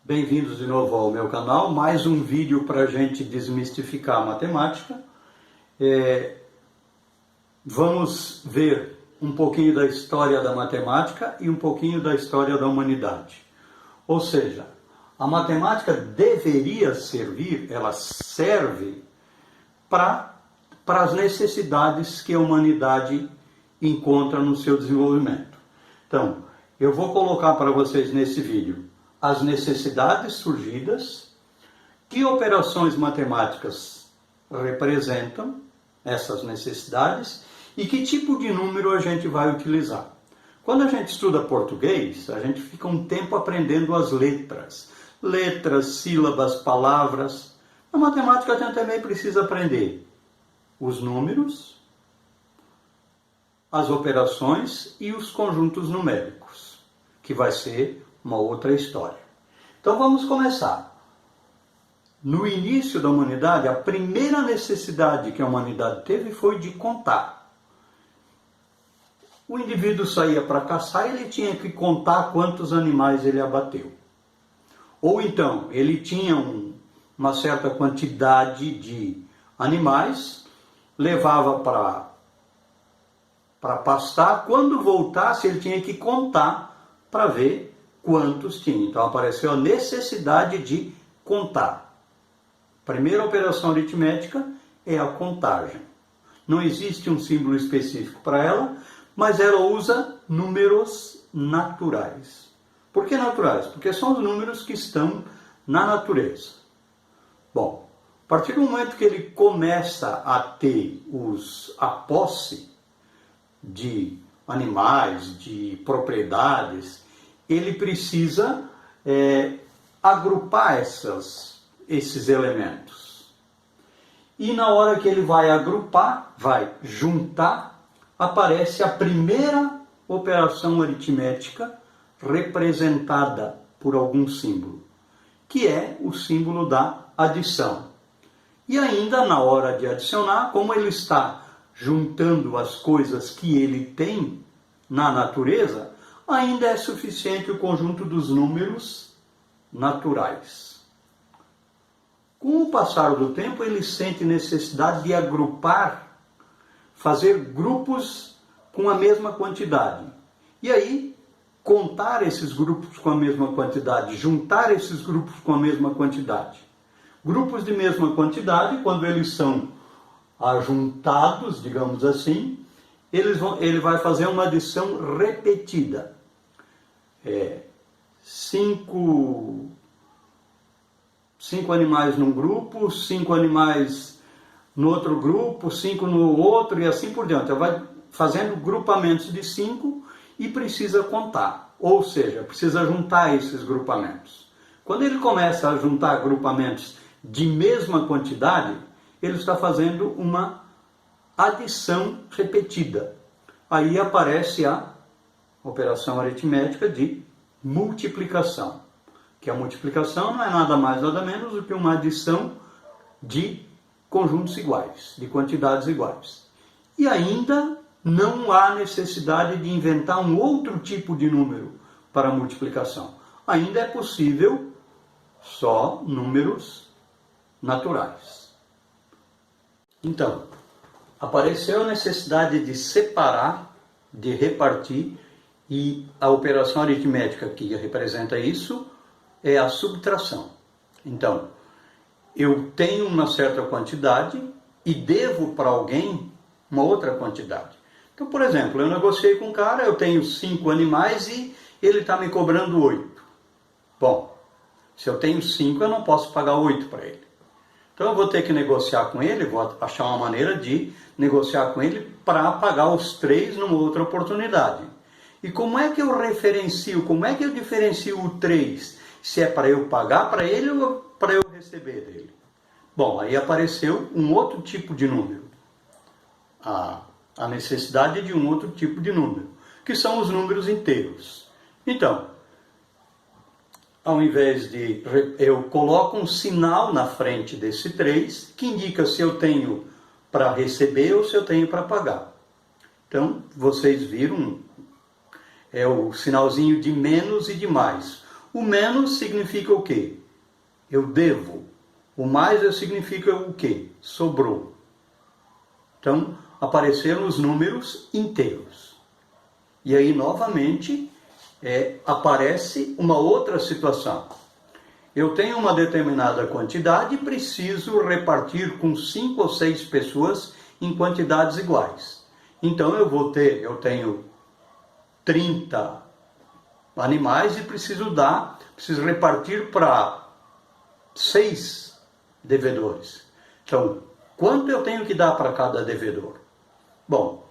Bem-vindos de novo ao meu canal, mais um vídeo para a gente desmistificar a matemática. Vamos ver um pouquinho da história da matemática e um pouquinho da história da humanidade. Ou seja, a matemática deveria servir, ela serve para as necessidades que a humanidade encontra no seu desenvolvimento. Então, eu vou colocar para vocês nesse vídeo as necessidades surgidas, que operações matemáticas representam essas necessidades e que tipo de número a gente vai utilizar. Quando a gente estuda português, a gente fica um tempo aprendendo as letras. Letras, sílabas, palavras. Na matemática a gente também precisa aprender os números, as operações e os conjuntos numéricos, que vai ser uma outra história. Então vamos começar. No início da humanidade, a primeira necessidade que a humanidade teve foi de contar. O indivíduo saía para caçar e ele tinha que contar quantos animais ele abateu. Ou então, ele tinha uma certa quantidade de animais, levava para pastar, quando voltasse ele tinha que contar para ver quantos tinha. Então apareceu a necessidade de contar. A primeira operação aritmética é a contagem. Não existe um símbolo específico para ela, mas ela usa números naturais. Por que naturais? Porque são os números que estão na natureza. Bom, a partir do momento que ele começa a ter a posse de animais, de propriedades, ele precisa agrupar esses elementos. E na hora que ele vai agrupar, vai juntar, aparece a primeira operação aritmética representada por algum símbolo, que é o símbolo da adição. E ainda na hora de adicionar, como ele está juntando as coisas que ele tem na natureza, ainda é suficiente o conjunto dos números naturais. Com o passar do tempo, ele sente necessidade de agrupar, fazer grupos com a mesma quantidade. E aí, contar esses grupos com a mesma quantidade, juntar esses grupos com a mesma quantidade. Grupos de mesma quantidade, quando eles são ajuntados, digamos assim, ele vai fazer uma adição repetida. 5 animais num grupo, 5 animais no outro grupo, 5 no outro e assim por diante. Ele vai fazendo grupamentos de 5 e precisa contar, ou seja, precisa juntar esses grupamentos. Quando ele começa a juntar grupamentos de mesma quantidade, ele está fazendo uma adição repetida. Aí aparece a operação aritmética de multiplicação, que a multiplicação não é nada mais nada menos do que uma adição de conjuntos iguais, de quantidades iguais. E ainda não há necessidade de inventar um outro tipo de número para a multiplicação. Ainda é possível só números naturais. Então, apareceu a necessidade de separar, de repartir, e a operação aritmética que representa isso é a subtração. Então, eu tenho uma certa quantidade e devo para alguém uma outra quantidade. Então, por exemplo, eu negociei com um cara, eu tenho 5 animais e ele está me cobrando 8. Bom, se eu tenho 5, eu não posso pagar 8 para ele. Então eu vou ter que negociar com ele, vou achar uma maneira de negociar com ele para pagar os 3 numa outra oportunidade. E como é que eu referencio, como é que eu diferencio o 3? Se é para eu pagar para ele ou para eu receber dele? Bom, aí apareceu um outro tipo de número. A necessidade de um outro tipo de número, que são os números inteiros. Então, ao invés de... eu coloco um sinal na frente desse 3, que indica se eu tenho para receber ou se eu tenho para pagar. Então, vocês viram, é o sinalzinho de menos e de mais. O menos significa o quê? Eu devo. O mais significa o quê? Sobrou. Então, apareceram os números inteiros. E aí, novamente, aparece uma outra situação. Eu tenho uma determinada quantidade e preciso repartir com 5 ou 6 pessoas em quantidades iguais. Então, eu tenho 30 animais e preciso repartir para 6 devedores. Então, quanto eu tenho que dar para cada devedor? Bom,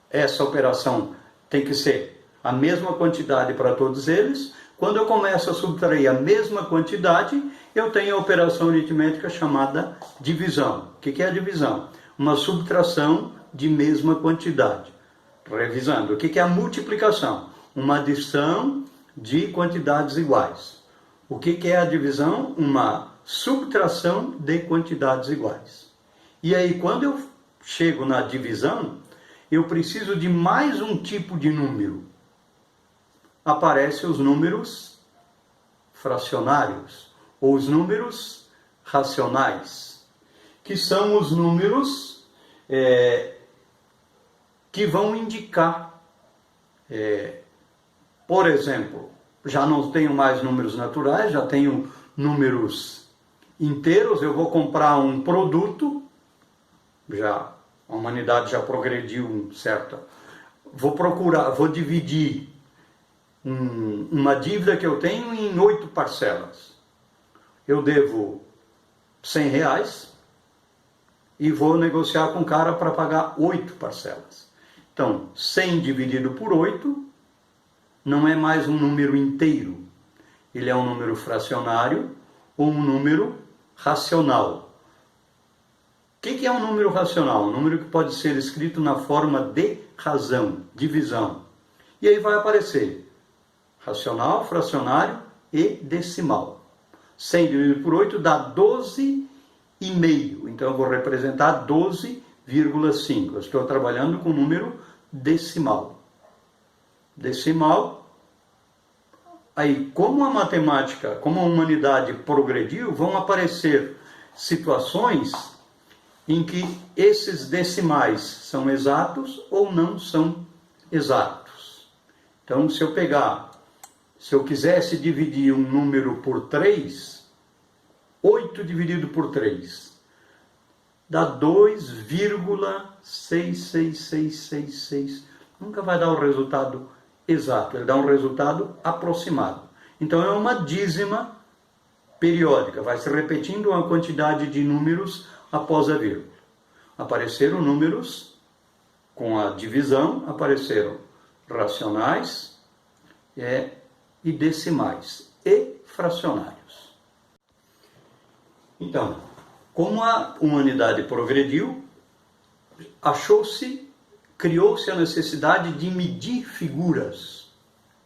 essa operação tem que ser a mesma quantidade para todos eles. Quando eu começo a subtrair a mesma quantidade, eu tenho a operação aritmética chamada divisão. O que é a divisão? Uma subtração de mesma quantidade. Revisando, o que é a multiplicação? Uma adição de quantidades iguais. O que é a divisão? Uma subtração de quantidades iguais. E aí, quando eu chego na divisão, eu preciso de mais um tipo de número. Aparecem os números fracionários, ou os números racionais, que são os números que vão indicar, por exemplo, já não tenho mais números naturais, já tenho números inteiros. Eu vou comprar um produto, a humanidade já progrediu certa. Vou dividir uma dívida que eu tenho em 8 parcelas. Eu devo R$100 e vou negociar com o cara para pagar 8 parcelas. Então, 100 dividido por 8 não é mais um número inteiro. Ele é um número fracionário ou um número racional. O que é um número racional? Um número que pode ser escrito na forma de razão, divisão. E aí vai aparecer racional, fracionário e decimal. 100 dividido por 8 dá 12,5. Então eu vou representar 12,5. Eu estou trabalhando com o número decimal. Decimal. Aí, como a matemática, como a humanidade progrediu, vão aparecer situações em que esses decimais são exatos ou não são exatos. Então, se eu quisesse dividir um número por 3, 8 dividido por 3 dá 2,66666. Nunca vai dar o resultado exato, ele dá um resultado aproximado. Então é uma dízima periódica, vai se repetindo uma quantidade de números após a vírgula. Apareceram números com a divisão, apareceram racionais e decimais e fracionários. Então, como a humanidade progrediu, criou-se a necessidade de medir figuras,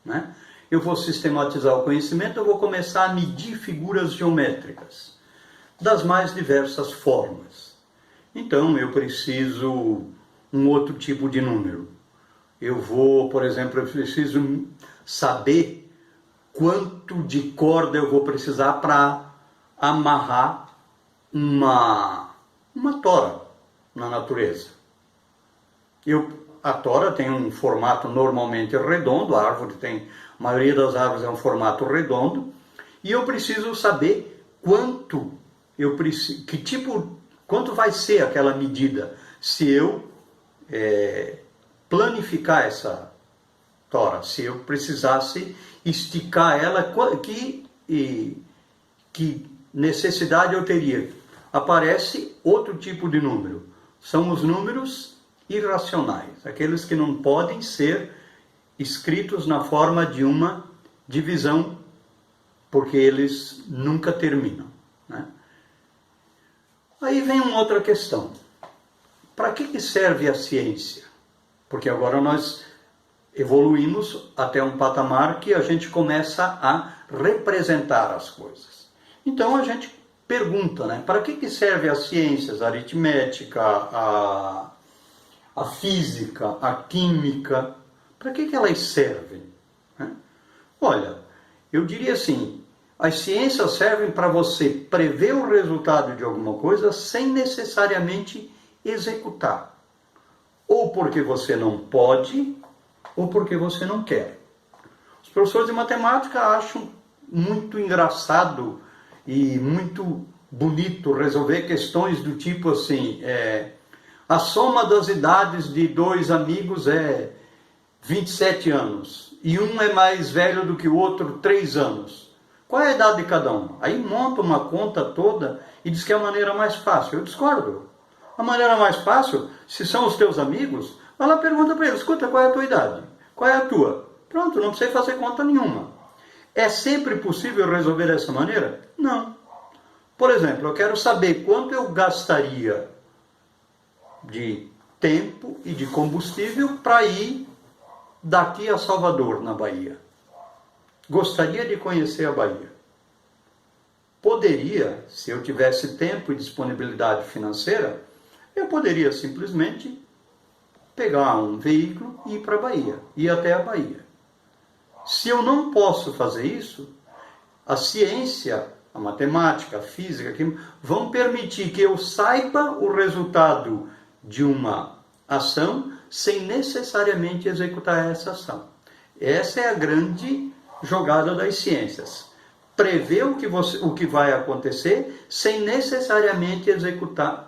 né? Eu vou sistematizar o conhecimento, eu vou começar a medir figuras geométricas, das mais diversas formas. Então, eu preciso um outro tipo de número. Por exemplo, eu preciso saber quanto de corda eu vou precisar para amarrar uma tora na natureza. A tora tem um formato normalmente redondo, a maioria das árvores é um formato redondo, e eu preciso saber quanto vai ser aquela medida se eu planificar essa tora, se eu precisasse esticar ela, que necessidade eu teria. Aparece outro tipo de número, são os números irracionais, aqueles que não podem ser escritos na forma de uma divisão, porque eles nunca terminam, né? Aí vem uma outra questão. Para que serve a ciência? Porque agora nós evoluímos até um patamar que a gente começa a representar as coisas. Então a gente pergunta, né? Para que serve as ciências, a aritmética, a física, a química? Para que elas servem, né? Olha, Eu diria assim, as ciências servem para você prever o resultado de alguma coisa sem necessariamente executar. Ou porque você não pode, ou porque você não quer. Os professores de matemática acham muito engraçado e muito bonito resolver questões do tipo assim, a soma das idades de dois amigos é 27 anos e um é mais velho do que o outro 3 anos. Qual é a idade de cada um? Aí monta uma conta toda e diz que é a maneira mais fácil. Eu discordo. A maneira mais fácil, se são os teus amigos, vai lá e pergunta para eles, escuta, qual é a tua idade? Qual é a tua? Pronto, não precisa fazer conta nenhuma. É sempre possível resolver dessa maneira? Não. Por exemplo, eu quero saber quanto eu gastaria de tempo e de combustível para ir daqui a Salvador, na Bahia. Gostaria de conhecer a Bahia. Poderia, se eu tivesse tempo e disponibilidade financeira, eu poderia simplesmente pegar um veículo e ir para a Bahia, ir até a Bahia. Se eu não posso fazer isso, a ciência, a matemática, a física, vão permitir que eu saiba o resultado de uma ação sem necessariamente executar essa ação. Essa é a grande jogada das ciências. Prever o que vai acontecer sem necessariamente executar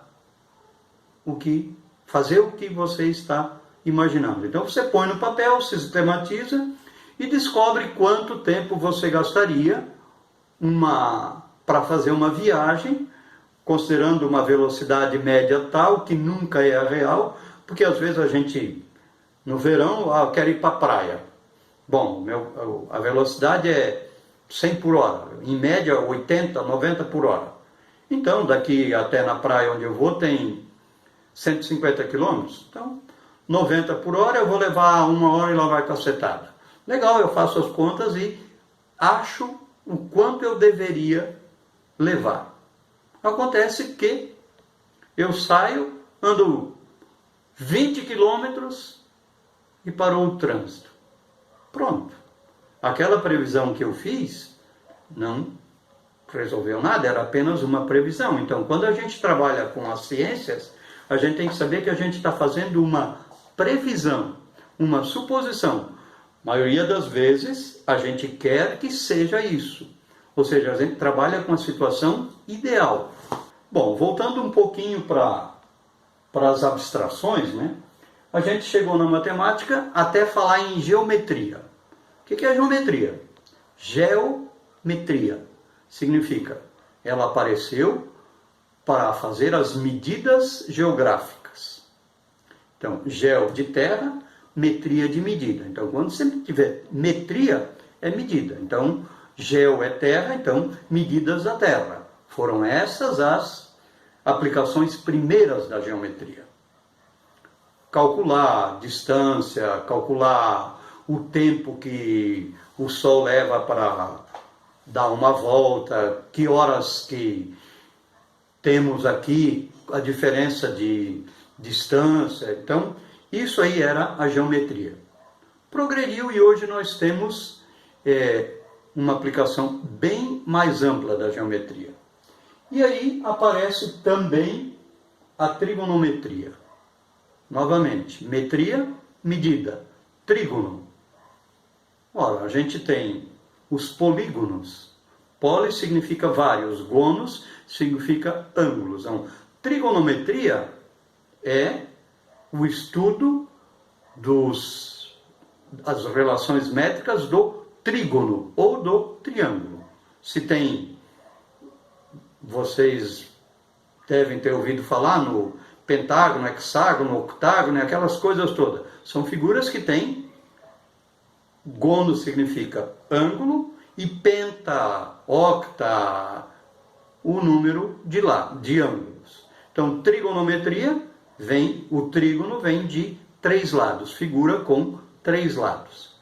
fazer o que você está imaginando. Então você põe no papel, sistematiza e descobre quanto tempo você gastaria para fazer uma viagem, considerando uma velocidade média tal, que nunca é a real, porque às vezes a gente, no verão, eu quero ir para a praia. Bom, a velocidade é 100 por hora, em média 80, 90 por hora. Então, daqui até na praia onde eu vou tem 150 quilômetros, então 90 por hora eu vou levar 1 hora e lá vai cacetada. Legal, eu faço as contas e acho o quanto eu deveria levar. Acontece que eu saio, ando 20 quilômetros e parou o trânsito. Pronto. Aquela previsão que eu fiz não resolveu nada, era apenas uma previsão. Então, quando a gente trabalha com as ciências, a gente tem que saber que a gente está fazendo uma previsão, uma suposição. A maioria das vezes, a gente quer que seja isso. Ou seja, a gente trabalha com a situação ideal. Bom, voltando um pouquinho para as abstrações, né? A gente chegou na matemática até falar em geometria. O que é geometria? Geometria significa, ela apareceu para fazer as medidas geográficas. Então, geo de terra, metria de medida. Então, quando você tiver metria, é medida. Então, geo é terra, então, medidas da terra. Foram essas as aplicações primeiras da geometria. Calcular distância, calcular o tempo que o Sol leva para dar uma volta, que horas que temos aqui, a diferença de distância. Então, isso aí era a geometria. Progrediu e hoje nós temos uma aplicação bem mais ampla da geometria. E aí aparece também a trigonometria. Novamente, metria, medida, trígono. Ora, a gente tem os polígonos. Poli significa vários, gonos significa ângulos. Então, trigonometria é o estudo das relações métricas do trígono ou do triângulo. Vocês devem ter ouvido falar no pentágono, hexágono, octágono, aquelas coisas todas. São figuras que têm, gono significa ângulo e penta, octa, o número de ângulos. Então, trigonometria, o trígono vem de 3 lados, figura com 3 lados.